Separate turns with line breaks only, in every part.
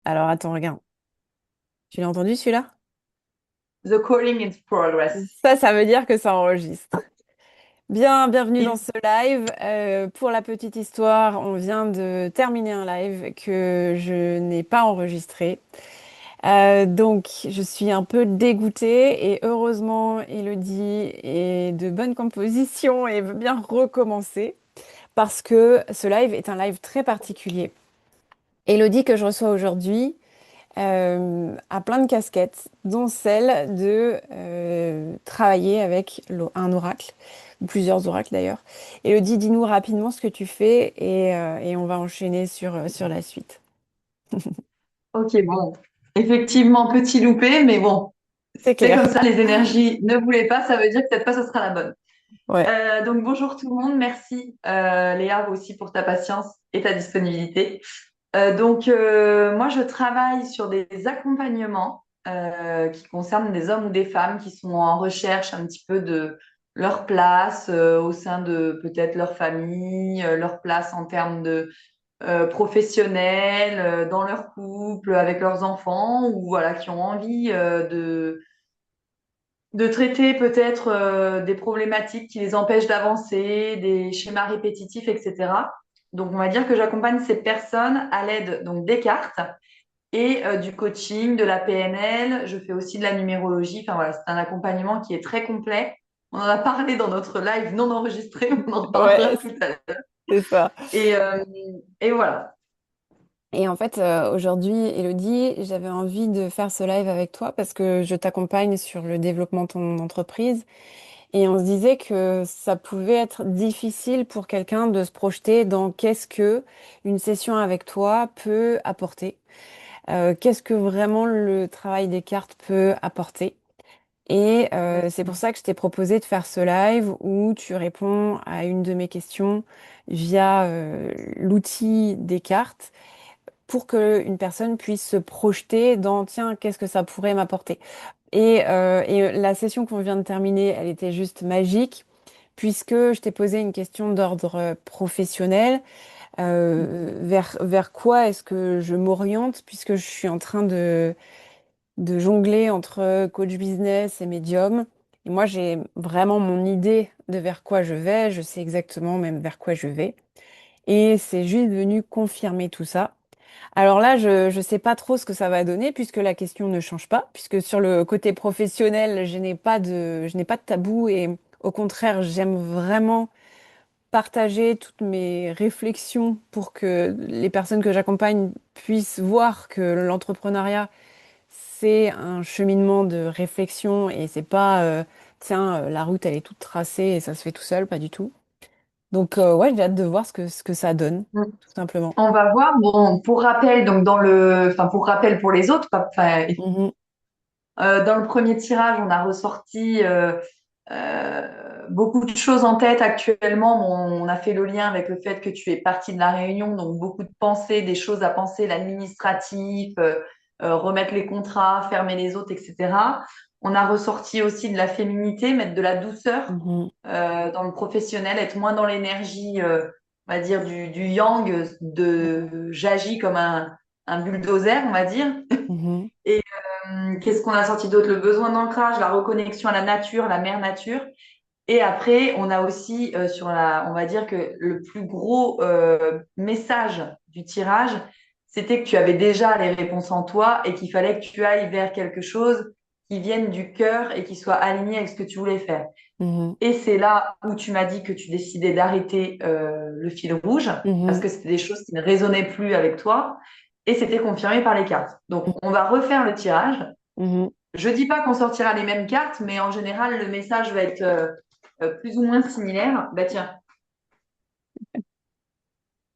Alors attends, regarde. Tu l'as entendu celui-là?
The calling is progress.
Ça veut dire que ça enregistre. Bienvenue dans
Et-
ce live. Pour la petite histoire, on vient de terminer un live que je n'ai pas enregistré. Donc, je suis un peu dégoûtée et heureusement, Elodie est de bonne composition et veut bien recommencer parce que ce live est un live très particulier. Elodie que je reçois aujourd'hui a plein de casquettes, dont celle de travailler avec un oracle, ou plusieurs oracles d'ailleurs. Elodie, dis-nous rapidement ce que tu fais et on va enchaîner sur la suite.
Ok, bon. Effectivement, petit loupé, mais bon,
C'est
c'est
clair.
comme ça, les énergies ne voulaient pas, ça veut dire que cette fois, ce sera la bonne.
Ouais.
Donc, bonjour tout le monde, merci Léa aussi pour ta patience et ta disponibilité. Moi, je travaille sur des accompagnements qui concernent des hommes ou des femmes qui sont en recherche un petit peu de leur place au sein de peut-être leur famille, leur place en termes de professionnels, dans leur couple, avec leurs enfants, ou voilà, qui ont envie de traiter peut-être des problématiques qui les empêchent d'avancer, des schémas répétitifs, etc. Donc, on va dire que j'accompagne ces personnes à l'aide donc des cartes et du coaching, de la PNL. Je fais aussi de la numérologie. Enfin voilà, c'est un accompagnement qui est très complet. On en a parlé dans notre live non enregistré, on en reparlera
Ouais,
tout à l'heure.
c'est ça.
Et, euh, et voilà.
Et en fait, aujourd'hui, Elodie, j'avais envie de faire ce live avec toi parce que je t'accompagne sur le développement de ton entreprise. Et on se disait que ça pouvait être difficile pour quelqu'un de se projeter dans qu'est-ce que une session avec toi peut apporter. Qu'est-ce que vraiment le travail des cartes peut apporter. Et c'est pour ça que je t'ai proposé de faire ce live où tu réponds à une de mes questions via l'outil des cartes pour qu'une personne puisse se projeter dans, tiens, qu'est-ce que ça pourrait m'apporter. Et la session qu'on vient de terminer, elle était juste magique, puisque je t'ai posé une question d'ordre professionnel. Vers quoi est-ce que je m'oriente, puisque je suis en train de jongler entre coach business et médium. Et moi, j'ai vraiment mon idée de vers quoi je vais. Je sais exactement même vers quoi je vais. Et c'est juste venu confirmer tout ça. Alors là, je ne sais pas trop ce que ça va donner puisque la question ne change pas, puisque sur le côté professionnel, je n'ai pas de tabou et au contraire, j'aime vraiment partager toutes mes réflexions pour que les personnes que j'accompagne puissent voir que l'entrepreneuriat, c'est un cheminement de réflexion et c'est pas, tiens, la route, elle est toute tracée et ça se fait tout seul, pas du tout. Donc, ouais, j'ai hâte de voir ce que ça donne, tout simplement.
On va voir. Bon, pour rappel, donc enfin pour rappel pour les autres,
Mhm,
dans le premier tirage, on a ressorti beaucoup de choses en tête actuellement. Bon, on a fait le lien avec le fait que tu es partie de la réunion, donc beaucoup de pensées, des choses à penser, l'administratif, remettre les contrats, fermer les autres, etc. On a ressorti aussi de la féminité, mettre de la douceur
mhm,
dans le professionnel, être moins dans l'énergie, on va dire, du yang, de j'agis comme un bulldozer, on va dire.
mhm,
Et qu'est-ce qu'on a sorti d'autre? Le besoin d'ancrage, la reconnexion à la nature, la mère nature. Et après, on a aussi on va dire que le plus gros message du tirage, c'était que tu avais déjà les réponses en toi et qu'il fallait que tu ailles vers quelque chose qui vienne du cœur et qui soit aligné avec ce que tu voulais faire.
mhm,
Et c'est là où tu m'as dit que tu décidais d'arrêter le fil rouge parce
mhm,
que c'était des choses qui ne résonnaient plus avec toi et c'était confirmé par les cartes. Donc, on va refaire le tirage.
mhm.
Je dis pas qu'on sortira les mêmes cartes, mais en général, le message va être plus ou moins similaire. Bah tiens,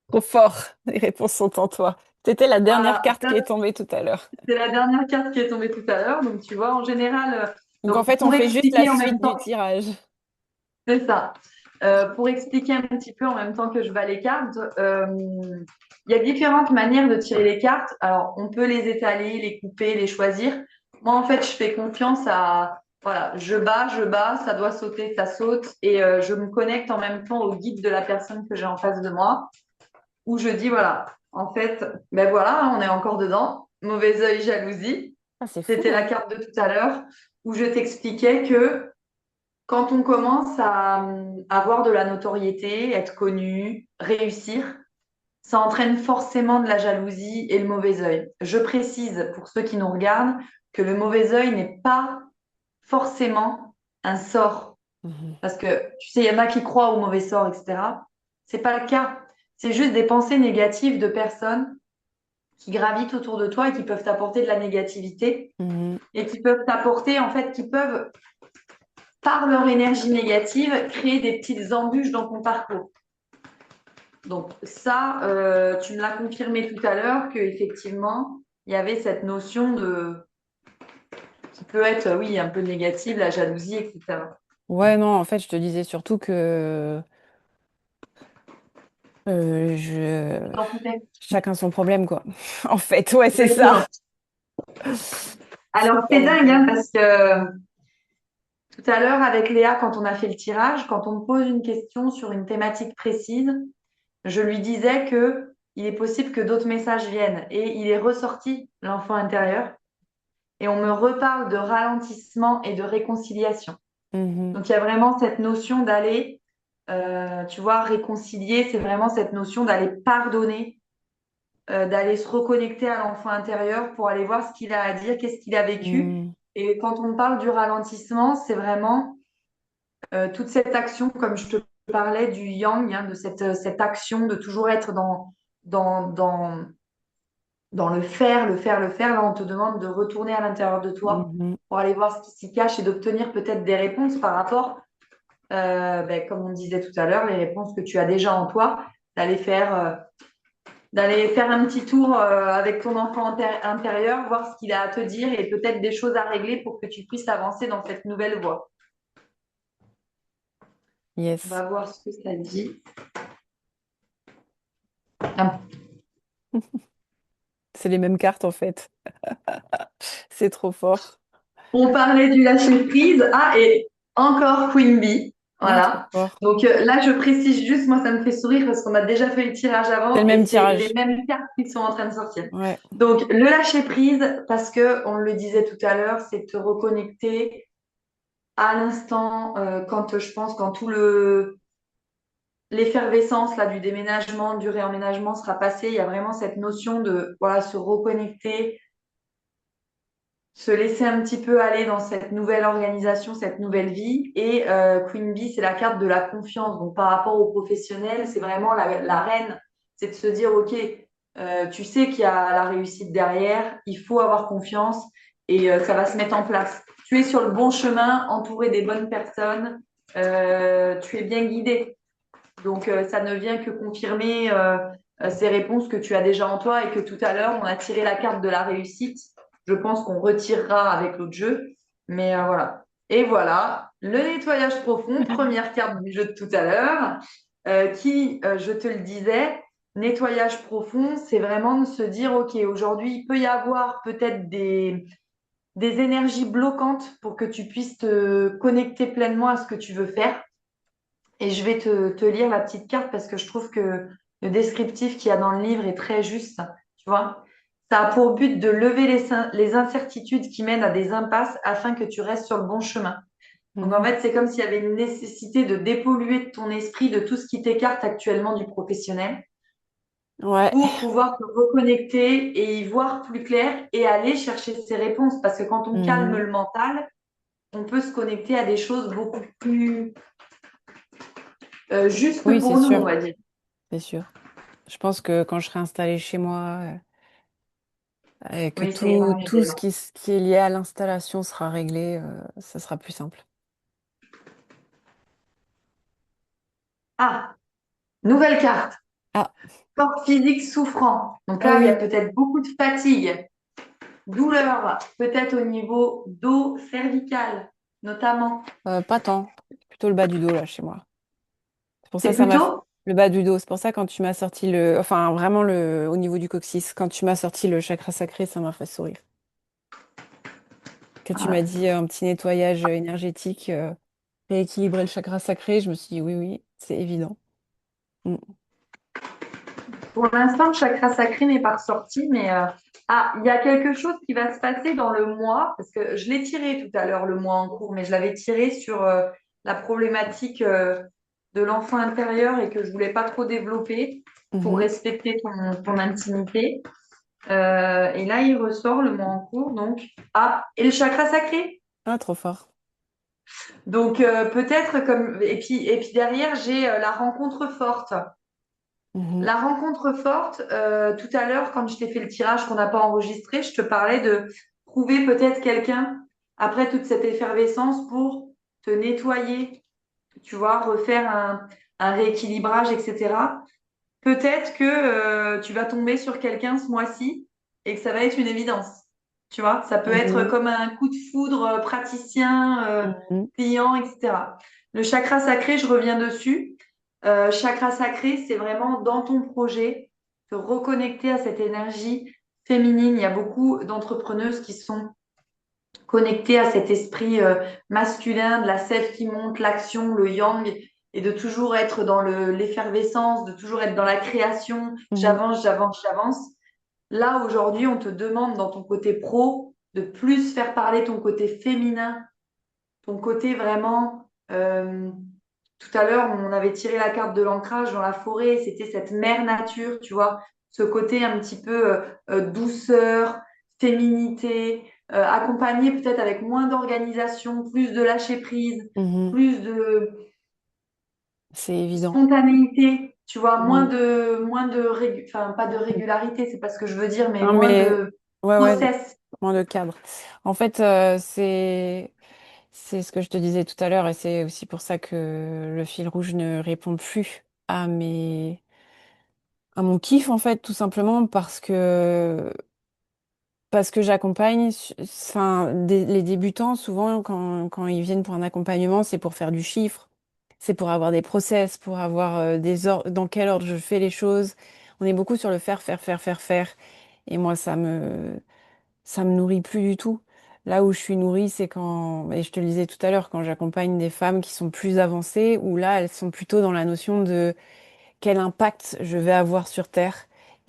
Trop fort, les réponses sont en toi. C'était la dernière
voilà,
carte
ça,
qui est tombée tout à l'heure.
c'est la dernière carte qui est tombée tout à l'heure. Donc, tu vois, en général,
Donc en fait, on
pour
fait juste la
expliquer en même
suite du
temps,
tirage.
c'est ça. Pour expliquer un petit peu en même temps que je bats les cartes, il y a différentes manières de tirer les cartes. Alors, on peut les étaler, les couper, les choisir. Moi, en fait, je fais confiance à, voilà, je bats, ça doit sauter, ça saute, et je me connecte en même temps au guide de la personne que j'ai en face de moi, où je dis, voilà, en fait, ben voilà, on est encore dedans. mauvais œil, jalousie.
Ah, c'est fou,
C'était la
hein.
carte de tout à l'heure où je t'expliquais que quand on commence à avoir de la notoriété, être connu, réussir, ça entraîne forcément de la jalousie et le mauvais œil. Je précise pour ceux qui nous regardent que le mauvais œil n'est pas forcément un sort.
Mhm.
Parce que tu sais, il y en a qui croient au mauvais sort, etc. C'est pas le cas. C'est juste des pensées négatives de personnes qui gravitent autour de toi et qui peuvent t'apporter de la négativité
Mhm.
et qui peuvent t'apporter, en fait, qui peuvent, par leur énergie négative, créer des petites embûches dans ton parcours. Donc ça, tu me l'as confirmé tout à l'heure qu'effectivement, il y avait cette notion de qui peut être, oui, un peu négative, la jalousie, etc.
Ouais, non, en fait, je te disais surtout que
T'en foutais.
chacun son problème, quoi. En fait, ouais, c'est ça.
Exactement. Alors,
C'est ça
c'est
mon
dingue, hein,
problème.
parce que tout à l'heure, avec Léa, quand on a fait le tirage, quand on me pose une question sur une thématique précise, je lui disais que il est possible que d'autres messages viennent. Et il est ressorti, l'enfant intérieur, et on me reparle de ralentissement et de réconciliation.
Mhm.
Donc, il y a vraiment cette notion d'aller, tu vois, réconcilier, c'est vraiment cette notion d'aller pardonner, d'aller se reconnecter à l'enfant intérieur pour aller voir ce qu'il a à dire, qu'est-ce qu'il a vécu.
Mhm.
Et quand on parle du ralentissement, c'est vraiment toute cette action, comme je te parlais du yang, hein, de cette action de toujours être dans, dans, dans le faire, le faire, le faire. Là, on te demande de retourner à l'intérieur de toi
Mhm.
pour aller voir ce qui s'y cache et d'obtenir peut-être des réponses par rapport, ben, comme on disait tout à l'heure, les réponses que tu as déjà en toi, d'aller faire, euh, d'aller faire un petit tour avec ton enfant intérieur, voir ce qu'il a à te dire et peut-être des choses à régler pour que tu puisses avancer dans cette nouvelle voie. On
Yes.
va voir ce que ça dit. Ah,
C'est les mêmes cartes, en fait. C'est trop fort.
on parlait du lâcher prise. Ah, et encore Queen Bee.
Ah, trop
Voilà.
fort.
Donc là, je précise juste, moi, ça me fait sourire parce qu'on a déjà fait le tirage
C'est le
avant et
même
c'est les
tirage.
mêmes cartes qui sont en train de sortir.
Ouais.
Donc, le lâcher prise, parce que on le disait tout à l'heure, c'est te reconnecter à l'instant quand je pense, quand tout le l'effervescence là du déménagement, du réemménagement sera passée, il y a vraiment cette notion de voilà se reconnecter, se laisser un petit peu aller dans cette nouvelle organisation, cette nouvelle vie. Et Queen Bee, c'est la carte de la confiance. Donc, par rapport aux professionnels, c'est vraiment la reine. C'est de se dire, OK, tu sais qu'il y a la réussite derrière, il faut avoir confiance et ça va se mettre en place. Tu es sur le bon chemin, entouré des bonnes personnes, tu es bien guidé. Donc, ça ne vient que confirmer ces réponses que tu as déjà en toi et que tout à l'heure, on a tiré la carte de la réussite. Je pense qu'on retirera avec l'autre jeu. Mais voilà. Et voilà, le nettoyage profond, première carte du jeu de tout à l'heure, qui, je te le disais, nettoyage profond, c'est vraiment de se dire, OK, aujourd'hui, il peut y avoir peut-être des énergies bloquantes pour que tu puisses te connecter pleinement à ce que tu veux faire. Et je vais te lire la petite carte parce que je trouve que le descriptif qu'il y a dans le livre est très juste. Tu vois, ça a pour but de lever les incertitudes qui mènent à des impasses afin que tu restes sur le bon chemin. Donc en
Mhm.
fait, c'est comme s'il y avait une nécessité de dépolluer de ton esprit de tout ce qui t'écarte actuellement du professionnel
Ouais.
pour pouvoir te reconnecter et y voir plus clair et aller chercher ces réponses. Parce que quand on calme
Mhm.
le mental, on peut se connecter à des choses beaucoup plus justes
Oui, c'est
pour nous, on
sûr.
va dire.
C'est sûr. Je pense que quand je serai installée chez moi, et que
Oui, ça ira mieux
tout ce
déjà.
qui est lié à l'installation sera réglé, ça sera plus simple.
Ah, nouvelle carte.
Ah,
Corps physique souffrant. Donc
ah
là, il y a
oui,
peut-être beaucoup de fatigue, douleur, peut-être au niveau dos cervical, notamment.
pas tant. Plutôt le bas du dos, là, chez moi. C'est pour ça
C'est
que ça m'a...
plutôt?
Le bas du dos, c'est pour ça quand tu m'as sorti le... Enfin, vraiment au niveau du coccyx, quand tu m'as sorti le chakra sacré, ça m'a fait sourire. Quand tu m'as
Ah,
dit un petit nettoyage énergétique, rééquilibrer le chakra sacré, je me suis dit oui, oui, c'est évident. Mm.
pour l'instant, le chakra sacré n'est pas ressorti, mais Ah, il y a quelque chose qui va se passer dans le mois, parce que je l'ai tiré tout à l'heure, le mois en cours, mais je l'avais tiré sur la problématique de l'enfant intérieur et que je voulais pas trop développer pour
Mhm.
respecter ton intimité. Et là, il ressort le mois en cours, donc. Ah, et le chakra sacré.
Ah, trop fort.
Donc, peut-être comme. Et puis derrière, j'ai la rencontre forte.
Mhm.
La rencontre forte, tout à l'heure, quand je t'ai fait le tirage qu'on n'a pas enregistré, je te parlais de trouver peut-être quelqu'un après toute cette effervescence pour te nettoyer, tu vois, refaire un rééquilibrage, etc. Peut-être que tu vas tomber sur quelqu'un ce mois-ci et que ça va être une évidence. Tu vois, ça peut être
Mhm.
comme un coup de foudre praticien,
Mhm.
client, etc. Le chakra sacré, je reviens dessus. Chakra sacré, c'est vraiment dans ton projet, te reconnecter à cette énergie féminine. Il y a beaucoup d'entrepreneuses qui sont connectées à cet esprit masculin, de la sève qui monte, l'action, le yang, et de toujours être dans l'effervescence, de toujours être dans la création.
Mhm.
J'avance, j'avance, j'avance. Là, aujourd'hui, on te demande dans ton côté pro de plus faire parler ton côté féminin, ton côté vraiment. Tout à l'heure, on avait tiré la carte de l'ancrage dans la forêt, c'était cette mère nature, tu vois, ce côté un petit peu douceur, féminité, accompagné peut-être avec moins d'organisation, plus de lâcher prise,
Mhm.
plus de
C'est évident.
spontanéité, tu vois,
Mhm.
enfin pas de régularité, c'est pas ce que je veux dire, mais
Non,
moins
mais
de
ouais, ouais,
process.
moins de cadre. En fait, c'est ce que je te disais tout à l'heure, et c'est aussi pour ça que le fil rouge ne répond plus à mon kiff, en fait, tout simplement parce que j'accompagne, enfin, les débutants, souvent, quand ils viennent pour un accompagnement, c'est pour faire du chiffre, c'est pour avoir des process, pour avoir des ordres, dans quel ordre je fais les choses. On est beaucoup sur le faire, faire, faire, faire, faire. Et moi, ça me nourrit plus du tout. Là où je suis nourrie, c'est quand, et je te le disais tout à l'heure, quand j'accompagne des femmes qui sont plus avancées, où là, elles sont plutôt dans la notion de quel impact je vais avoir sur Terre.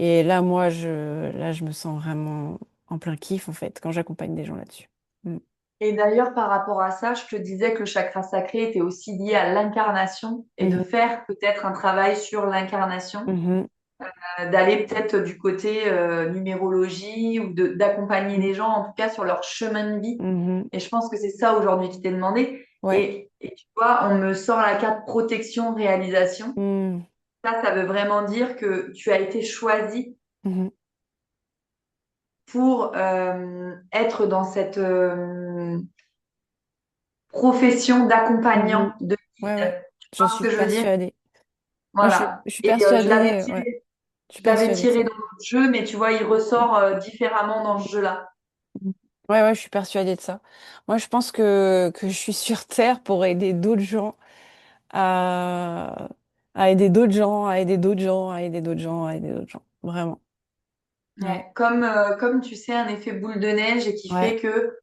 Et là, là, je me sens vraiment en plein kiff, en fait, quand j'accompagne des gens là-dessus. Mm.
Et d'ailleurs, par rapport à ça, je te disais que le chakra sacré était aussi lié à l'incarnation et de
Mhm,
faire peut-être un travail sur l'incarnation,
mhm,
d'aller peut-être du côté numérologie ou d'accompagner
mhm,
les gens, en tout cas sur leur chemin de vie.
mhm.
Et je pense que c'est ça aujourd'hui qui t'est demandé.
Ouais.
Et tu vois, on me sort la carte protection, réalisation.
Mm,
Ça veut vraiment dire que tu as été choisi
mhm,
pour être dans cette profession
mhm.
d'accompagnant, de
Ouais, ouais.
guide. Tu
J'en
vois ce
suis
que je veux dire?
persuadée. Moi,
Voilà.
je suis
Et
persuadée, ouais. Je suis
je l'avais
persuadée de
tiré
ça.
dans notre jeu, mais tu vois, il ressort différemment dans ce jeu-là.
Mhm. Ouais, ouais, je suis persuadée de ça. Moi, je pense que je suis sur Terre pour aider d'autres gens à, à aider d'autres gens, à aider d'autres gens, à aider d'autres gens, à aider d'autres gens. Vraiment. Mm.
Ouais. Comme tu sais, un effet boule de neige et qui fait
Ouais.
que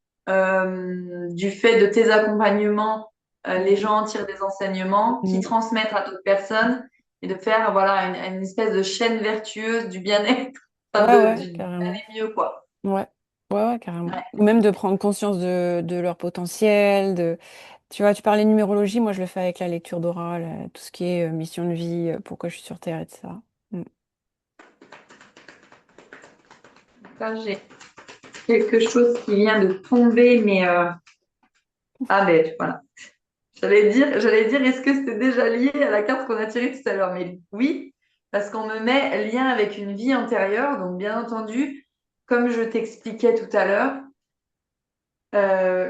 du fait de tes accompagnements, les
Mhm.
gens en tirent des enseignements qui
Mhm.
transmettent à d'autres personnes et de faire voilà une espèce de chaîne vertueuse du bien-être, enfin,
Ouais, ouais, carrément.
d'aller mieux, quoi.
Ouais. Ouais, ouais, carrément.
Ouais.
Ou même de prendre conscience de leur potentiel, tu vois, tu parlais de numérologie, moi je le fais avec la lecture d'aura, tout ce qui est mission de vie, pourquoi je suis sur Terre, etc. Mm.
Ça, j'ai quelque chose qui vient de tomber, mais ah ben voilà. J'allais dire, est-ce que c'était déjà lié à la carte qu'on a tirée tout à l'heure? Mais oui, parce qu'on me met lien avec une vie antérieure. Donc, bien entendu, comme je t'expliquais tout à l'heure,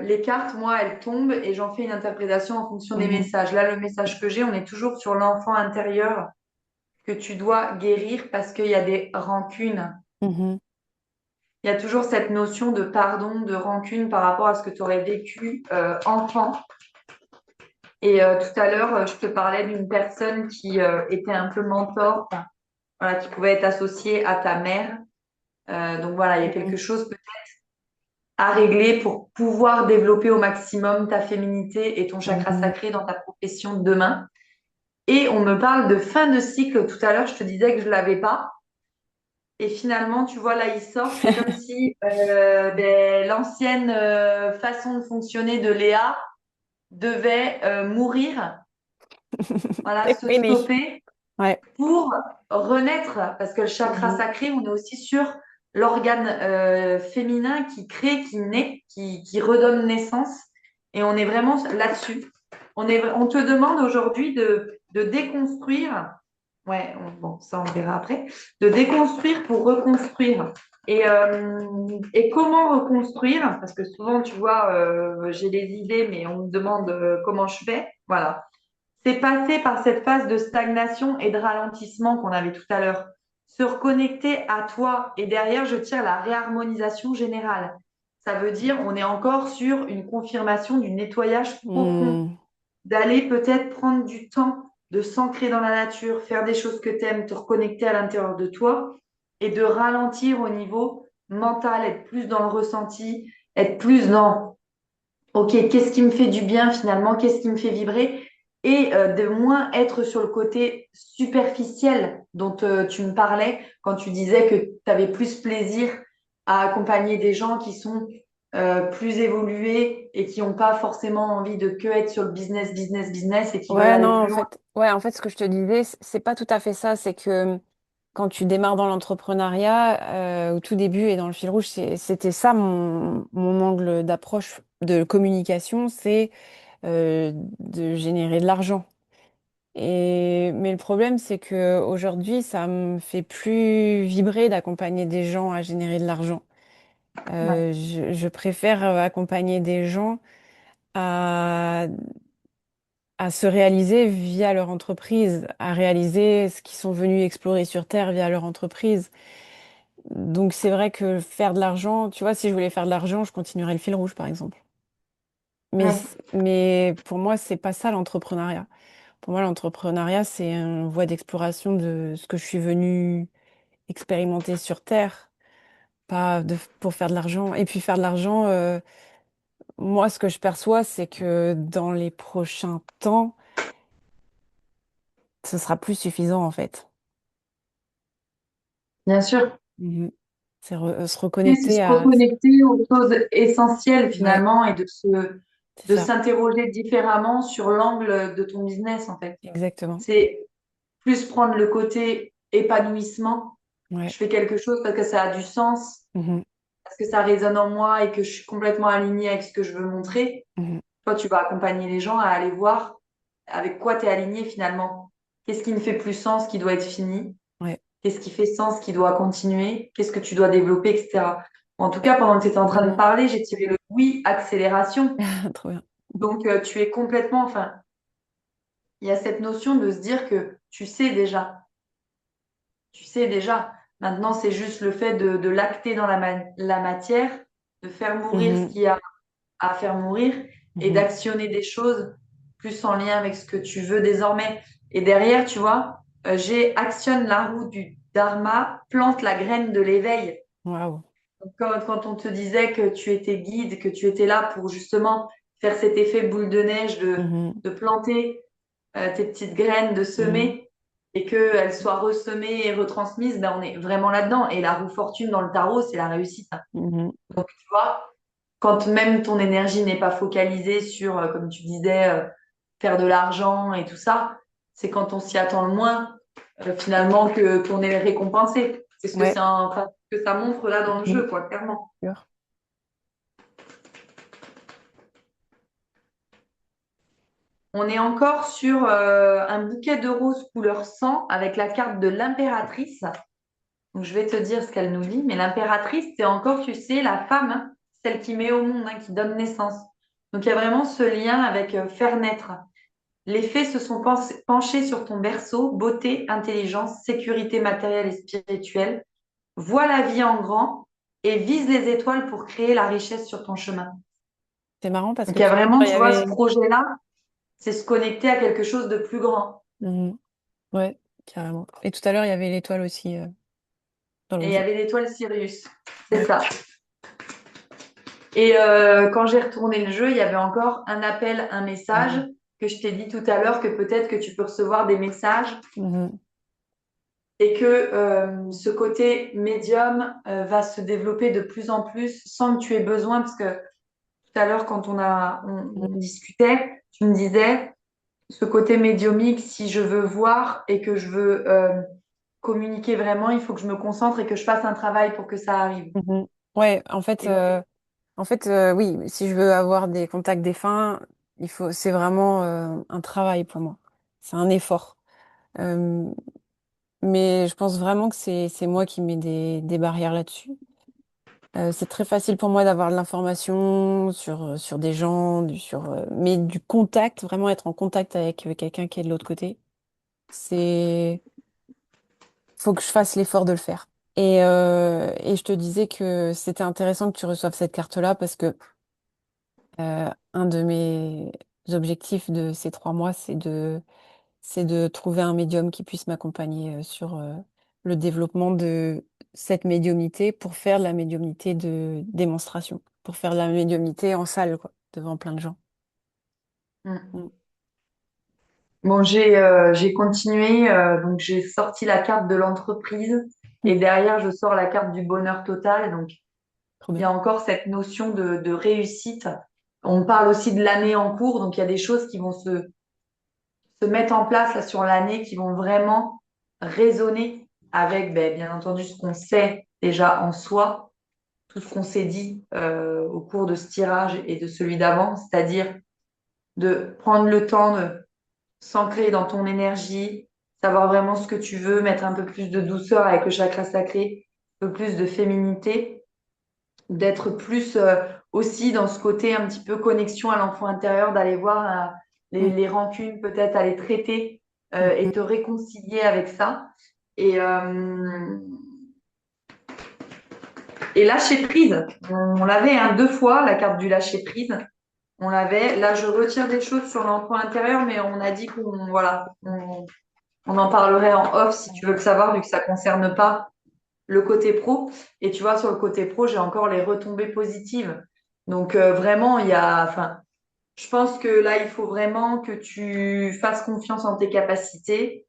les cartes, moi, elles tombent et j'en fais une interprétation en fonction des
Mhm.
messages. Là, le message que j'ai, on est toujours sur l'enfant intérieur que tu dois guérir parce qu'il y a des rancunes.
Mhm.
Il y a toujours cette notion de pardon, de rancune par rapport à ce que tu aurais vécu enfant. Et tout à l'heure, je te parlais d'une personne qui était un peu mentor, enfin, voilà, qui pouvait être associée à ta mère. Donc voilà, il y a quelque
Mhm.
chose peut-être à régler pour pouvoir développer au maximum ta féminité et ton chakra
Mhm.
sacré dans ta profession de demain. Et on me parle de fin de cycle. Tout à l'heure, je te disais que je l'avais pas. Et finalement, tu vois, là, il sort. C'est comme si l'ancienne façon de fonctionner de Léa devait mourir, voilà,
C'est
se
fini.
stopper
Ouais.
pour renaître. Parce que le chakra
Mhm.
sacré, on est aussi sur l'organe féminin qui crée, qui naît, qui redonne naissance. Et on est vraiment là-dessus. On te demande aujourd'hui de déconstruire. Ouais, bon, ça on verra après. De déconstruire pour reconstruire. Et comment reconstruire? Parce que souvent, tu vois, j'ai des idées, mais on me demande comment je fais. Voilà. C'est passer par cette phase de stagnation et de ralentissement qu'on avait tout à l'heure. Se reconnecter à toi. Et derrière, je tire la réharmonisation générale. Ça veut dire, on est encore sur une confirmation du nettoyage profond,
Mhm.
d'aller peut-être prendre du temps, de s'ancrer dans la nature, faire des choses que tu aimes, te reconnecter à l'intérieur de toi et de ralentir au niveau mental, être plus dans le ressenti, être plus dans, OK, qu'est-ce qui me fait du bien finalement, qu'est-ce qui me fait vibrer et de moins être sur le côté superficiel dont tu me parlais quand tu disais que tu avais plus plaisir à accompagner des gens qui sont plus évolués et qui n'ont pas forcément envie de que être sur le business, business, business et qui veulent
Ouais, non,
aller plus loin.
en fait, ce que je te disais, c'est pas tout à fait ça. C'est que quand tu démarres dans l'entrepreneuriat, au tout début et dans le fil rouge, c'était ça mon angle d'approche de communication, c'est de générer de l'argent. Mais le problème, c'est que aujourd'hui, ça me fait plus vibrer d'accompagner des gens à générer de l'argent.
Ouais,
Je préfère accompagner des gens à se réaliser via leur entreprise, à réaliser ce qu'ils sont venus explorer sur Terre via leur entreprise. Donc c'est vrai que faire de l'argent, tu vois, si je voulais faire de l'argent, je continuerais le fil rouge, par exemple.
ouais,
Mais pour moi, c'est pas ça l'entrepreneuriat. Pour moi, l'entrepreneuriat, c'est une voie d'exploration de ce que je suis venue expérimenter sur Terre, pas pour faire de l'argent. Et puis faire de l'argent, moi, ce que je perçois, c'est que dans les prochains temps, ce sera plus suffisant, en fait.
bien sûr.
Mhm. C'est se
Oui, c'est
reconnecter
se
à...
reconnecter aux choses essentielles
Ouais,
finalement et
c'est
de
ça,
s'interroger différemment sur l'angle de ton business en fait.
exactement.
C'est plus prendre le côté épanouissement.
Ouais.
Je fais quelque chose parce que ça a du sens,
Mhm.
parce que ça résonne en moi et que je suis complètement alignée avec ce que je veux montrer.
Mhm.
Toi, tu vas accompagner les gens à aller voir avec quoi tu es aligné finalement. Qu'est-ce qui ne fait plus sens, qui doit être fini?
Ouais,
Qu'est-ce qui fait sens, qui doit continuer? Qu'est-ce que tu dois développer, etc. En tout cas, pendant que tu étais en train de
complètement.
parler, j'ai tiré le oui, accélération.
Trop bien.
Donc, tu es complètement, enfin, il y a cette notion de se dire que tu sais déjà. Tu sais déjà. Maintenant, c'est juste le fait de l'acter dans la matière, de faire mourir ce
Mhm.
qu'il y a à faire mourir et
Mhm.
d'actionner des choses plus en lien avec ce que tu veux désormais. Et derrière, tu vois, j'ai actionne la roue du dharma, plante la graine de l'éveil.
Waouh.
Donc, quand on te disait que tu étais guide, que tu étais là pour justement faire cet effet boule de neige,
Mhm.
de planter tes petites graines, de
Mhm.
semer et qu'elles soient ressemées et retransmises, ben on est vraiment là-dedans. Et la roue fortune dans le tarot, c'est la réussite.
Mhm.
Donc, tu vois, quand même ton énergie n'est pas focalisée sur, comme tu disais, faire de l'argent et tout ça, c'est quand on s'y attend le moins, finalement, que qu'on est récompensé. C'est ce que
Ouais.
enfin, ce que ça montre là dans le
Mhm.
jeu, quoi, clairement.
Sûr.
On est encore sur un bouquet de roses couleur sang avec la carte de l'impératrice. Donc, je vais te dire ce qu'elle nous dit. Mais l'impératrice, c'est encore, tu sais, la femme, hein, celle qui met au monde, hein, qui donne naissance. Donc, il y a vraiment ce lien avec faire naître. Les fées se sont penchés sur ton berceau, beauté, intelligence, sécurité matérielle et spirituelle. Vois la vie en grand et vise les étoiles pour créer la richesse sur ton chemin.
C'est marrant parce
Donc,
que
il y a
tout à
vraiment,
l'heure, il y
tu vois, ce
avait...
projet-là, c'est se connecter à quelque chose de plus grand.
Mhm. Ouais, carrément. Et tout à l'heure, il y avait l'étoile aussi dans
Et
le
il y
jeu.
avait l'étoile Sirius. C'est
Ouais.
ça. Et quand j'ai retourné le jeu, il y avait encore un appel, un
Mhm.
message que je t'ai dit tout à l'heure que peut-être que tu peux recevoir des messages
Mhm.
et que ce côté médium va se développer de plus en plus sans que tu aies besoin, parce que tout à l'heure, quand on discutait, tu me disais, ce côté médiumique, si je veux voir et que je veux communiquer vraiment, il faut que je me concentre et que je fasse un travail pour que ça arrive.
Mhm. Ouais,
Et donc,
oui, si je veux avoir des contacts défunts, c'est vraiment un travail pour moi. C'est un effort. Euh, mais je pense vraiment que c'est moi qui mets des barrières là-dessus. C'est très facile pour moi d'avoir de l'information sur des gens, mais du contact, vraiment être en contact avec quelqu'un qui est de l'autre côté, c'est, faut que je fasse l'effort de le faire. Et je te disais que c'était intéressant que tu reçoives cette carte-là parce que un de mes objectifs de ces 3 mois, c'est de trouver un médium qui puisse m'accompagner sur le développement de cette médiumnité pour faire de la médiumnité de démonstration, pour faire de la médiumnité en salle, quoi, devant plein de gens.
mm.
Mm.
Bon, j'ai continué, donc j'ai sorti la carte de l'entreprise
Mm.
et derrière, je sors la carte du bonheur total. Donc,
Trop
il y
bien.
a encore cette notion de réussite. On parle aussi de l'année en cours, donc il y a des choses qui vont se mettre en place là, sur l'année qui vont vraiment résonner avec, ben, bien entendu, ce qu'on sait déjà en soi, tout ce qu'on s'est dit au cours de ce tirage et de celui d'avant, c'est-à-dire de prendre le temps de s'ancrer dans ton énergie, savoir vraiment ce que tu veux, mettre un peu plus de douceur avec le chakra sacré, un peu plus de féminité, d'être plus aussi dans ce côté un petit peu connexion à l'enfant intérieur, d'aller voir
Mm.
les rancunes, peut-être à les traiter et
Mhm.
te réconcilier avec ça. Et, euh, et lâcher prise. On l'avait 2 fois, la carte du lâcher prise. On l'avait. Là, je retire des choses sur l'enfant intérieur, mais on a dit qu'on voilà, on en parlerait en off si tu veux le savoir, vu que ça concerne pas le côté pro. Et tu vois, sur le côté pro, j'ai encore les retombées positives. Donc vraiment, enfin, je pense que là, il faut vraiment que tu fasses confiance en tes capacités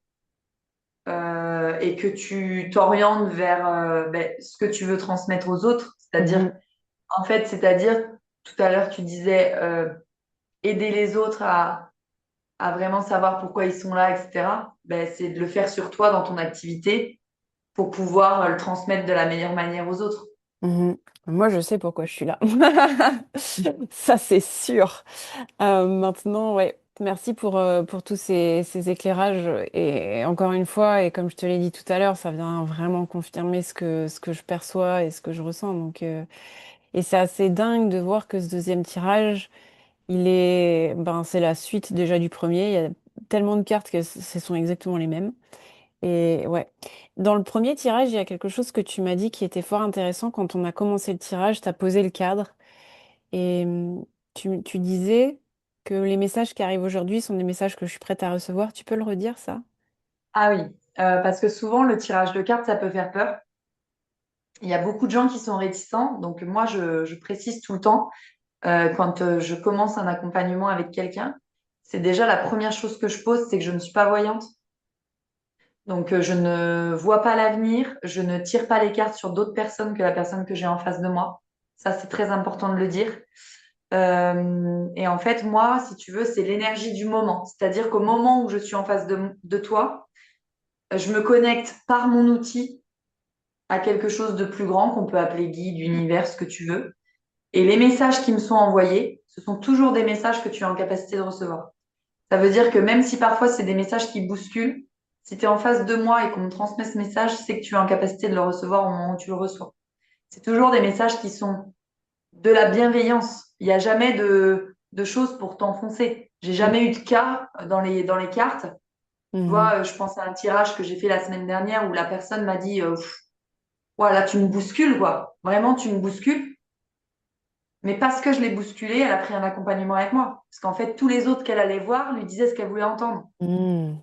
et que tu t'orientes vers ben, ce que tu veux transmettre aux autres.
Mhm.
C'est-à-dire, tout à l'heure, tu disais aider les autres à vraiment savoir pourquoi ils sont là, etc. Ben, c'est de le faire sur toi dans ton activité pour pouvoir le transmettre de la meilleure manière aux autres.
Mhm. Moi, je sais pourquoi je suis là. Ça, c'est sûr. Maintenant, ouais, merci pour tous ces éclairages. Et encore une fois, et comme je te l'ai dit tout à l'heure, ça vient vraiment confirmer ce que je perçois et ce que je ressens. Et c'est assez dingue de voir que ce deuxième tirage, c'est la suite déjà du premier. Il y a tellement de cartes que ce sont exactement les mêmes. Et ouais. Dans le premier tirage, il y a quelque chose que tu m'as dit qui était fort intéressant. Quand on a commencé le tirage, tu as posé le cadre. Et tu disais que les messages qui arrivent aujourd'hui sont des messages que je suis prête à recevoir. Tu peux le redire, ça?
Ah oui, parce que souvent le tirage de cartes, ça peut faire peur. Il y a beaucoup de gens qui sont réticents, donc moi je précise tout le temps, quand je commence un accompagnement avec quelqu'un, c'est déjà la première chose que je pose, c'est que je ne suis pas voyante. Donc je ne vois pas l'avenir, je ne tire pas les cartes sur d'autres personnes que la personne que j'ai en face de moi. Ça, c'est très important de le dire. Et en fait, moi, si tu veux, c'est l'énergie du moment. C'est-à-dire qu'au moment où je suis en face de toi, je me connecte par mon outil à quelque chose de plus grand qu'on peut appeler guide, univers, ce que tu veux. Et les messages qui me sont envoyés, ce sont toujours des messages que tu es en capacité de recevoir. Ça veut dire que même si parfois c'est des messages qui bousculent, si tu es en face de moi et qu'on me transmet ce message, c'est que tu es en capacité de le recevoir au moment où tu le reçois. C'est toujours des messages qui sont de la bienveillance. Il n'y a jamais de choses pour t'enfoncer. J'ai
Mm.
jamais eu de cas dans les cartes. Tu
Mhm.
vois, je pense à un tirage que j'ai fait la semaine dernière où la personne m'a dit voilà, tu me bouscules, quoi. Vraiment, tu me bouscules. Mais parce que je l'ai bousculée, elle a pris un accompagnement avec moi. Parce qu'en fait, tous les autres qu'elle allait voir lui disaient ce qu'elle voulait entendre.
Mm.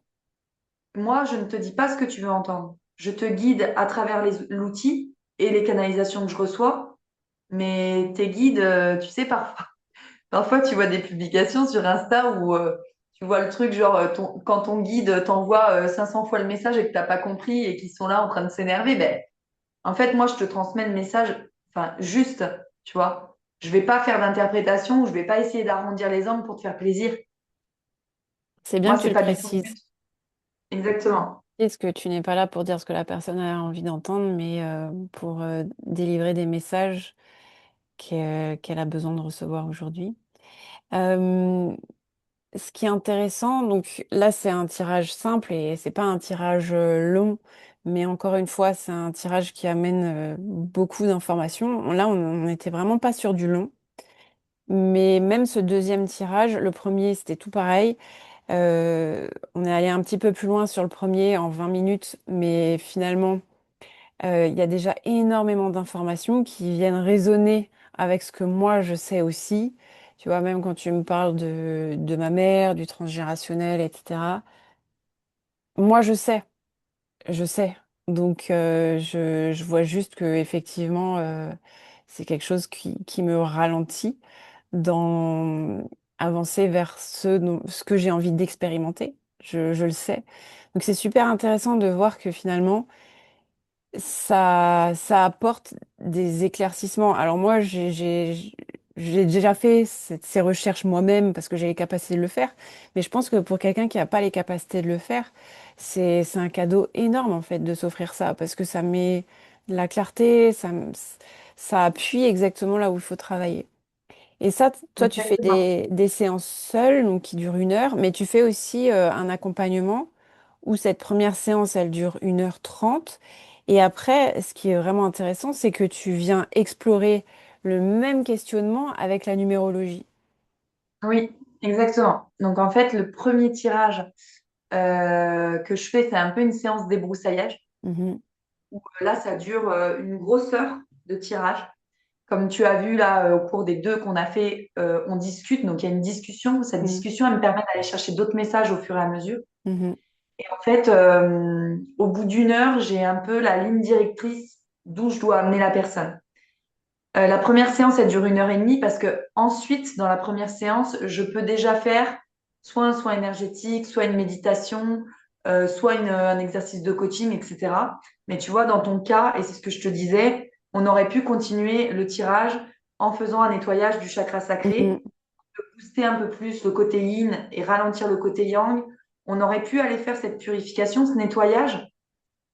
Moi, je ne te dis pas ce que tu veux entendre. Je te guide à travers l'outil et les canalisations que je reçois. Mais tes guides, tu sais, parfois tu vois des publications sur Insta où Tu vois le truc, genre, quand ton guide t'envoie 500 fois le message et que t'as pas compris et qu'ils sont là en train de s'énerver, ben, en fait, moi, je te transmets le message, enfin, juste, tu vois. Je vais pas faire d'interprétation ou je vais pas essayer d'arrondir les angles pour te faire plaisir.
C'est bien
Moi,
que tu
c'est
le
pas du tout le but.
précises.
Exactement.
Est-ce que tu n'es pas là pour dire ce que la personne a envie d'entendre, mais pour délivrer des messages qu'elle a besoin de recevoir aujourd'hui. Euh, Ce qui est intéressant, donc là c'est un tirage simple et c'est pas un tirage long, mais encore une fois c'est un tirage qui amène beaucoup d'informations. Là on n'était vraiment pas sur du long, mais même ce deuxième tirage, le premier c'était tout pareil. On est allé un petit peu plus loin sur le premier en 20 minutes, mais finalement il y a déjà énormément d'informations qui viennent résonner avec ce que moi je sais aussi. Tu vois, même quand tu me parles de ma mère, du transgénérationnel, etc. Moi, je sais. Donc, je vois juste que effectivement, c'est quelque chose qui me ralentit dans avancer vers ce que j'ai envie d'expérimenter. Je le sais. Donc, c'est super intéressant de voir que finalement, ça apporte des éclaircissements. Alors moi, j'ai déjà fait ces recherches moi-même parce que j'ai les capacités de le faire. Mais je pense que pour quelqu'un qui n'a pas les capacités de le faire, c'est un cadeau énorme en fait de s'offrir ça parce que ça met de la clarté, ça appuie exactement là où il faut travailler. Et ça, toi, tu fais
Exactement.
des séances seules, donc qui durent 1 heure, mais tu fais aussi un accompagnement où cette première séance, elle dure 1h30. Et après, ce qui est vraiment intéressant, c'est que tu viens explorer le même questionnement avec la numérologie.
Oui, exactement. Donc, en fait, le premier tirage que je fais, c'est un peu une séance débroussaillage.
Mhm,
Là, ça dure une grosse heure de tirage. Comme tu as vu là au cours des deux qu'on a fait, on discute. Donc, il y a une discussion. Cette
mhm,
discussion, elle me permet d'aller chercher d'autres messages au fur et à mesure.
mhm,
Et en fait, au bout d'une heure, j'ai un peu la ligne directrice d'où je dois amener la personne. La première séance, elle dure 1 heure et demie parce que ensuite, dans la première séance, je peux déjà faire soit un soin énergétique, soit une méditation, soit un exercice de coaching, etc. Mais tu vois, dans ton cas, et c'est ce que je te disais, on aurait pu continuer le tirage en faisant un nettoyage du chakra
mhm,
sacré, booster un peu plus le côté yin et ralentir le côté yang. On aurait pu aller faire cette purification, ce nettoyage.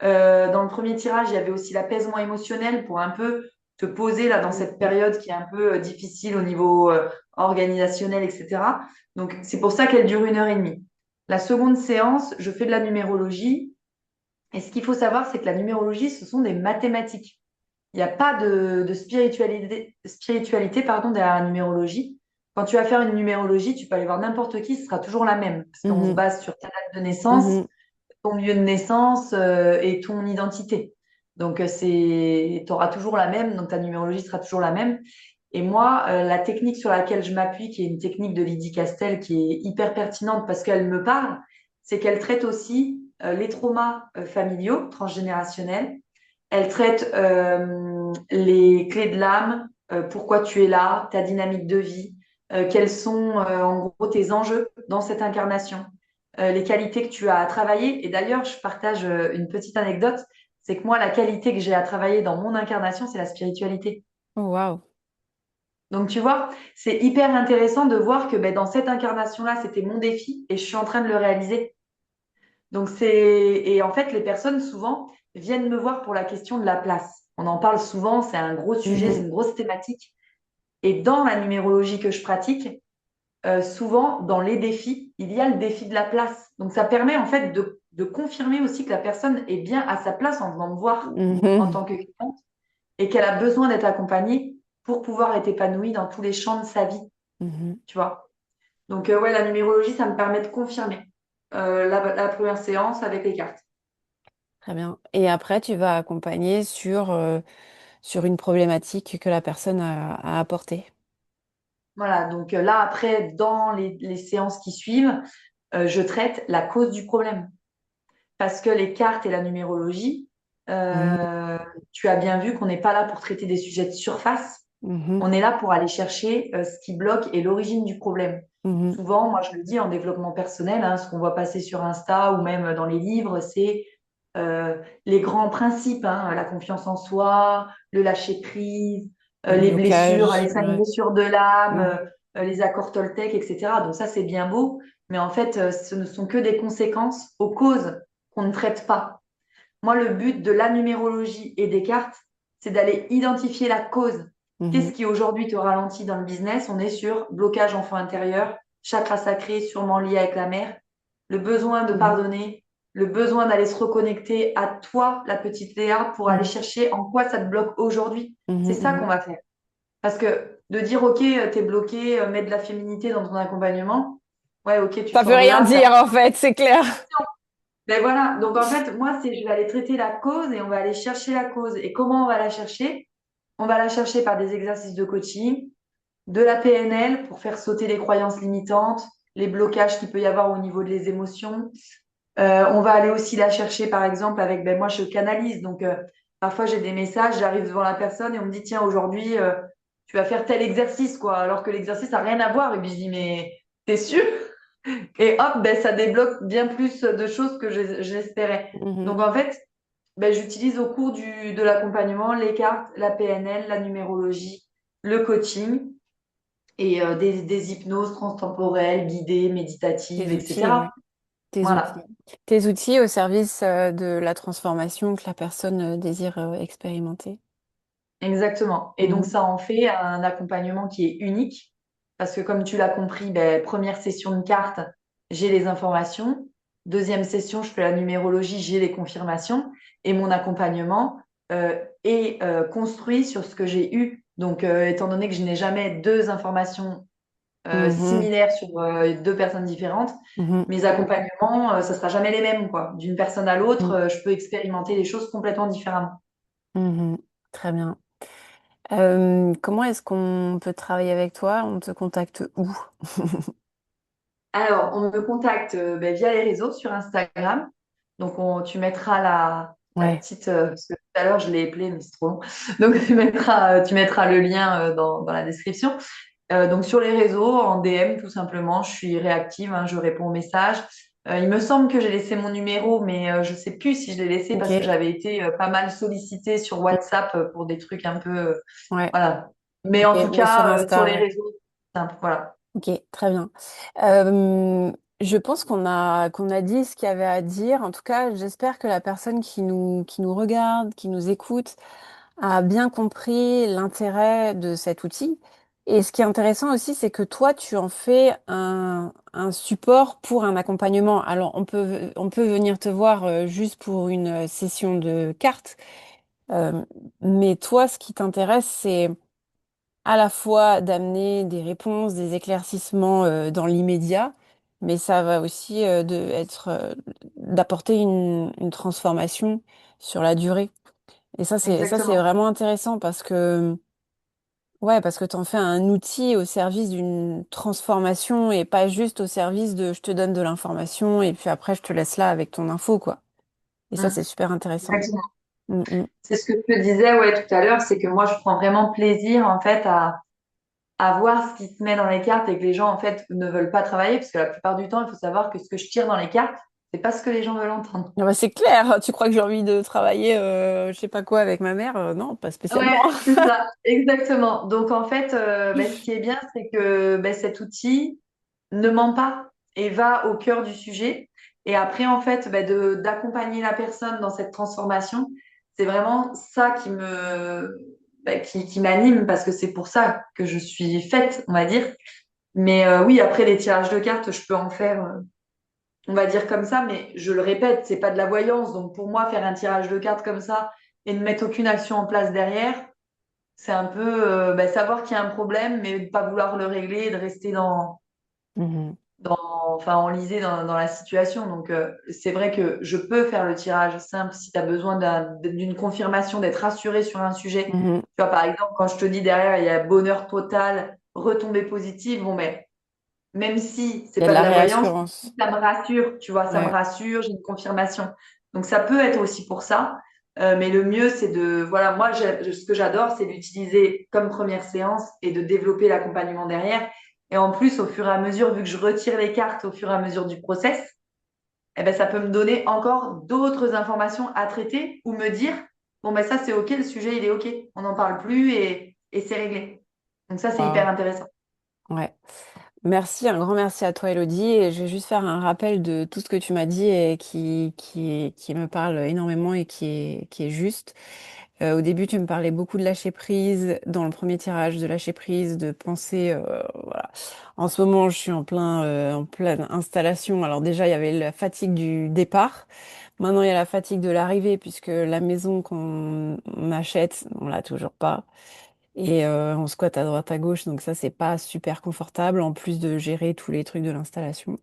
Dans le premier tirage, il y avait aussi l'apaisement émotionnel pour un peu te poser là dans cette période qui est un peu difficile au niveau organisationnel, etc. Donc, c'est pour ça qu'elle dure 1 heure et demie. La seconde séance, je fais de la numérologie. Et ce qu'il faut savoir, c'est que la numérologie, ce sont des mathématiques. Il n'y a pas de spiritualité pardon, derrière la numérologie. Quand tu vas faire une numérologie, tu peux aller voir n'importe qui, ce sera toujours la même. Parce qu'on se
mhm,
base sur ta date de naissance,
mhm,
ton lieu de naissance et ton identité. Donc, tu auras toujours la même, donc ta numérologie sera toujours la même. Et moi, la technique sur laquelle je m'appuie, qui est une technique de Lydie Castel, qui est hyper pertinente parce qu'elle me parle, c'est qu'elle traite aussi les traumas familiaux, transgénérationnels. Elle traite les clés de l'âme, pourquoi tu es là, ta dynamique de vie, quels sont en gros tes enjeux dans cette incarnation, les qualités que tu as à travailler. Et d'ailleurs, je partage une petite anecdote, c'est que moi, la qualité que j'ai à travailler dans mon incarnation, c'est la spiritualité.
Oh, waouh.
Donc, tu vois, c'est hyper intéressant de voir que ben, dans cette incarnation-là, c'était mon défi et je suis en train de le réaliser. Donc, et en fait, les personnes, souvent, viennent me voir pour la question de la place. On en parle souvent, c'est un gros sujet, c'est
Mhm,
une grosse thématique. Et dans la numérologie que je pratique, souvent, dans les défis, il y a le défi de la place. Donc, ça permet en fait de confirmer aussi que la personne est bien à sa place en venant me voir en
mhm,
tant que cliente et qu'elle a besoin d'être accompagnée pour pouvoir être épanouie dans tous les champs de sa vie,
mhm.
tu vois. Donc, ouais, la numérologie, ça me permet de confirmer la première séance avec les cartes.
Très bien. Et après, tu vas accompagner sur une problématique que la personne a apportée.
Voilà, donc là, après, dans les séances qui suivent, je traite la cause du problème. Parce que les cartes et la numérologie,
Mhm,
tu as bien vu qu'on n'est pas là pour traiter des sujets de surface,
Mhm.
On est là pour aller chercher ce qui bloque et l'origine du problème.
Mhm.
Souvent, moi je le dis en développement personnel, hein, ce qu'on voit passer sur Insta ou même dans les livres, c'est euh, les grands principes, hein, la confiance en soi, le lâcher prise,
Les
les blessures,
blocages,
les cinq
ouais.
blessures de l'âme,
Mhm.
les accords Toltec, etc. Donc ça, c'est bien beau, mais en fait, ce ne sont que des conséquences aux causes qu'on ne traite pas. Moi, le but de la numérologie et des cartes, c'est d'aller identifier la cause.
Mhm.
Qu'est-ce qui aujourd'hui te ralentit dans le business? On est sur blocage enfant intérieur, chakra sacré sûrement lié avec la mère, le besoin de
Mhm.
pardonner, le besoin d'aller se reconnecter à toi, la petite Léa, pour aller
Mhm.
chercher en quoi ça te bloque aujourd'hui. C'est
Mhm.
ça
Mhm.
qu'on va faire. Parce que de dire, OK, t'es bloqué, mets de la féminité dans ton accompagnement, ouais, OK, tu
Ça veut
sors de
rien
là,
dire en fait, c'est clair.
ben voilà, donc en fait, moi, c'est je vais aller traiter la cause et on va aller chercher la cause. Et comment on va la chercher? On va la chercher par des exercices de coaching, de la PNL pour faire sauter les croyances limitantes, les blocages qu'il peut y avoir au niveau des émotions. On va aller aussi la chercher, par exemple, avec, ben moi, je canalise. Donc, parfois, j'ai des messages, j'arrive devant la personne et on me dit, tiens, aujourd'hui, tu vas faire tel exercice, quoi, alors que l'exercice n'a rien à voir. Et puis, je dis, mais t'es sûr? Et hop, ben, ça débloque bien plus de choses que j'espérais.
Mhm.
Donc en fait, ben, j'utilise au cours de l'accompagnement les cartes, la PNL, la numérologie, le coaching et des hypnoses transtemporelles, guidées, méditatives,
Tes outils, ouais.
etc.
Tes outils.
Voilà,
Tes outils au service de la transformation que la personne désire expérimenter.
exactement. Et donc
Mhm.
ça en fait un accompagnement qui est unique parce que comme tu l'as compris, ben, première session de cartes, j'ai les informations. Deuxième session, je fais la numérologie, j'ai les confirmations. Et mon accompagnement est construit sur ce que j'ai eu. Donc, étant donné que je n'ai jamais deux informations
Mhm.
similaires sur deux personnes différentes,
Mhm.
mes accompagnements, ça sera jamais les mêmes, quoi. D'une personne à l'autre,
Mhm.
je peux expérimenter les choses complètement différemment.
Mhm. Très bien. Comment est-ce qu'on peut travailler avec toi? On te contacte où?
Alors, on me contacte ben, via les réseaux sur Instagram. Donc, tu mettras la
Ouais.
petite. Parce que tout à l'heure, je l'ai appelé, mais c'est trop long. Donc, tu mettras le lien dans la description. Donc, sur les réseaux, en DM, tout simplement, je suis réactive, hein, je réponds aux messages. Il me semble que j'ai laissé mon numéro, mais je sais plus si je l'ai laissé parce que
Ok.
j'avais été pas mal sollicitée sur
Mm.
WhatsApp pour des trucs un peu.
Ouais.
Voilà. Mais
Ok.
en tout
Mais sur
cas, sur
Insta,
les
ouais.
réseaux, c'est simple. Voilà.
Ok. Très bien. Euh, je pense qu'on a dit ce qu'il y avait à dire. En tout cas, j'espère que la personne qui nous regarde, qui nous écoute, a bien compris l'intérêt de cet outil. Et ce qui est intéressant aussi, c'est que toi, tu en fais un support pour un accompagnement. Alors, on peut venir te voir juste pour une session de cartes, euh, mais toi, ce qui t'intéresse, c'est à la fois d'amener des réponses, des éclaircissements dans l'immédiat, mais ça va aussi d'apporter une transformation sur la durée. Et ça c'est
Exactement.
vraiment intéressant parce que ouais, parce que tu en fais un outil au service d'une transformation et pas juste au service de je te donne de l'information et puis après je te laisse là avec ton info, quoi. Et ça,
Mm.
c'est super intéressant.
Exactement.
Mm, mm.
C'est ce que je te disais ouais, tout à l'heure, c'est que moi, je prends vraiment plaisir en fait à voir ce qui se met dans les cartes et que les gens en fait ne veulent pas travailler, parce que la plupart du temps, il faut savoir que ce que je tire dans les cartes, c'est pas ce que les gens veulent entendre.
Ah bah, c'est clair, tu crois que j'ai envie de travailler, je sais pas quoi avec ma mère? Non, pas
Ouais,
spécialement.
c'est ça, exactement. Donc en fait, ben, ce qui est bien, c'est que ben, cet outil ne ment pas et va au cœur du sujet. Et après, en fait, ben, d'accompagner la personne dans cette transformation, c'est vraiment ça qui m'anime parce que c'est pour ça que je suis faite, on va dire. Mais oui, après les tirages de cartes, je peux en faire, on va dire comme ça, mais je le répète, c'est pas de la voyance. Donc pour moi, faire un tirage de cartes comme ça et ne mettre aucune action en place derrière, c'est un peu bah, savoir qu'il y a un problème, mais ne pas vouloir le régler et de rester
Mhm,
enfin, enlisé dans la situation. Donc c'est vrai que je peux faire le tirage simple si tu as besoin d'une confirmation, d'être rassuré sur un sujet.
mhm.
Tu vois, par exemple, quand je te dis derrière, il y a bonheur total, retombée positive, bon, mais même si c'est
Il y a de
pas de
la
la voyance,
réassurance.
ça me rassure, tu vois, ça me
Ouais.
rassure, j'ai une confirmation. Donc ça peut être aussi pour ça. Mais le mieux, c'est de, voilà, moi, ce que j'adore, c'est d'utiliser comme première séance et de développer l'accompagnement derrière. Et en plus, au fur et à mesure, vu que je retire les cartes au fur et à mesure du process, eh ben, ça peut me donner encore d'autres informations à traiter ou me dire, bon, ben ça, c'est OK, le sujet, il est OK. On n'en parle plus et c'est réglé. Donc ça, c'est hyper
Waouh.
intéressant.
Ouais. Merci, un grand merci à toi, Elodie. Et je vais juste faire un rappel de tout ce que tu m'as dit et qui me parle énormément et qui est juste. Au début, tu me parlais beaucoup de lâcher prise, dans le premier tirage, de lâcher prise, de penser, voilà. En ce moment, je suis en pleine installation. Alors déjà, il y avait la fatigue du départ. Maintenant, il y a la fatigue de l'arrivée, puisque la maison qu'on on achète, on l'a toujours pas. Et on squatte à droite à gauche, donc ça, c'est pas super confortable, en plus de gérer tous les trucs de l'installation.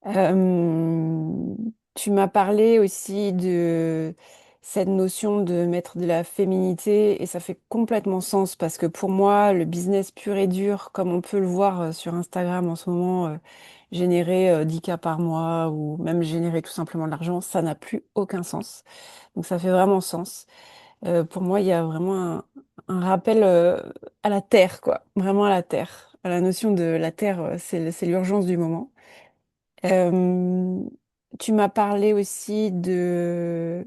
Euh, Tu m'as parlé aussi de cette notion de mettre de la féminité, et ça fait complètement sens, parce que pour moi, le business pur et dur, comme on peut le voir sur Instagram en ce moment, générer 10K par mois, ou même générer tout simplement de l'argent, ça n'a plus aucun sens. Donc ça fait vraiment sens. Pour moi, il y a vraiment un rappel à la terre, quoi. Vraiment à la terre. À la notion de la terre, c'est l'urgence du moment. Euh, Tu m'as parlé aussi de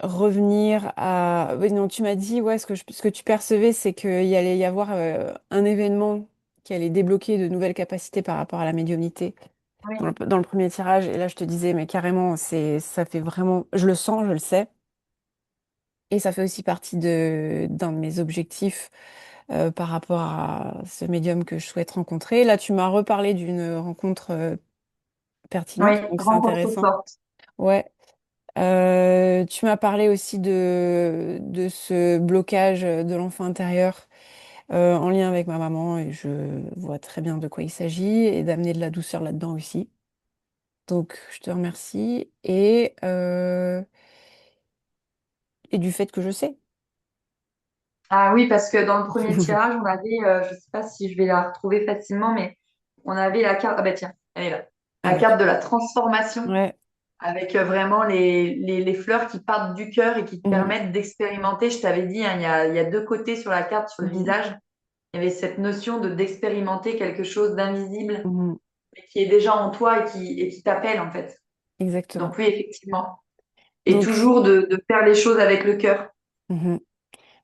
revenir à... Oui, non, tu m'as dit, ouais, ce que tu percevais, c'est qu'il y allait y avoir un événement qui allait débloquer de nouvelles capacités par rapport à la médiumnité
Oui,
dans le premier tirage. Et là, je te disais, mais carrément, ça fait vraiment... Je le sens, je le sais. Et ça fait aussi partie d'un de mes objectifs par rapport à ce médium que je souhaite rencontrer. Là, tu m'as reparlé d'une rencontre
oui,
pertinente, donc c'est
rencontre
intéressant.
forte.
Ouais. Tu m'as parlé aussi de ce blocage de l'enfant intérieur en lien avec ma maman, et je vois très bien de quoi il s'agit, et d'amener de la douceur là-dedans aussi. Donc, je te remercie. Et du fait que je sais.
Ah oui, parce que dans le premier tirage, on avait, je ne sais pas si je vais la retrouver facilement, mais on avait la carte, ah ben tiens, elle est là,
Ah
la
bah,
carte de la transformation
ouais.
avec vraiment les fleurs qui partent du cœur et qui te
Mhm.
permettent d'expérimenter. Je t'avais dit, hein, il y a deux côtés sur la carte, sur le
Mhm.
visage. Il y avait cette notion d'expérimenter quelque chose d'invisible,
Mhm.
mais qui est déjà en toi et qui t'appelle en fait.
Exactement.
Donc oui, effectivement. Et
Donc,
toujours de faire les choses avec le cœur.
mhm.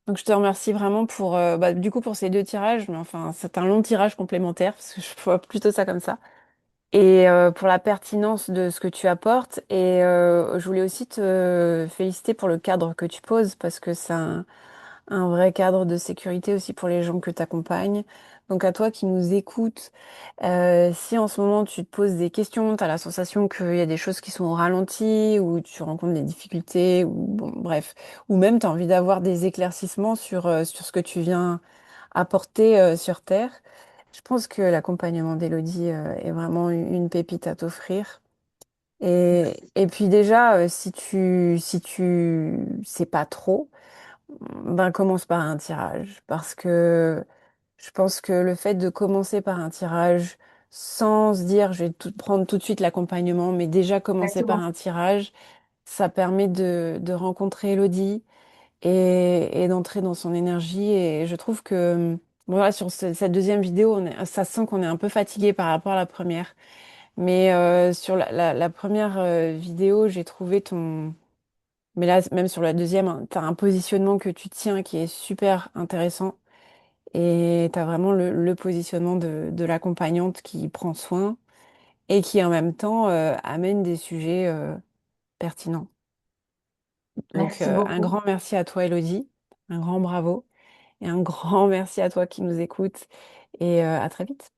Donc je te remercie vraiment pour, du coup, pour ces deux tirages, mais enfin, c'est un long tirage complémentaire, parce que je vois plutôt ça comme ça. Et pour la pertinence de ce que tu apportes. Et je voulais aussi te féliciter pour le cadre que tu poses, parce que c'est un vrai cadre de sécurité aussi pour les gens que tu accompagnes. Donc à toi qui nous écoutes, si en ce moment tu te poses des questions, tu as la sensation qu'il y a des choses qui sont au ralenti, ou tu rencontres des difficultés, ou bon, bref, ou même tu as envie d'avoir des éclaircissements sur ce que tu viens apporter sur Terre, je pense que l'accompagnement d'Élodie est vraiment une pépite à t'offrir. Et puis déjà, si tu sais pas trop, ben commence par un tirage, parce que je pense que le fait de commencer par un tirage sans se dire je vais prendre tout de suite l'accompagnement, mais déjà commencer par
Exactement.
un tirage, ça permet de rencontrer Elodie et d'entrer dans son énergie. Et je trouve que bon, voilà, sur cette deuxième vidéo, ça sent qu'on est un peu fatigué par rapport à la première. Mais sur la première vidéo, j'ai trouvé ton... Mais là, même sur la deuxième, tu as un positionnement que tu tiens qui est super intéressant. Et tu as vraiment le positionnement de l'accompagnante qui prend soin et qui en même temps amène des sujets pertinents. Donc
Merci
un
beaucoup.
grand merci à toi, Elodie. Un grand bravo. Et un grand merci à toi qui nous écoute. Et à très vite.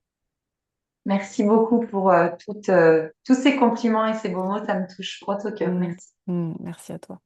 Merci beaucoup pour tous ces compliments et ces beaux mots. Ça me touche droit au cœur.
Mm,
Merci.
merci à toi.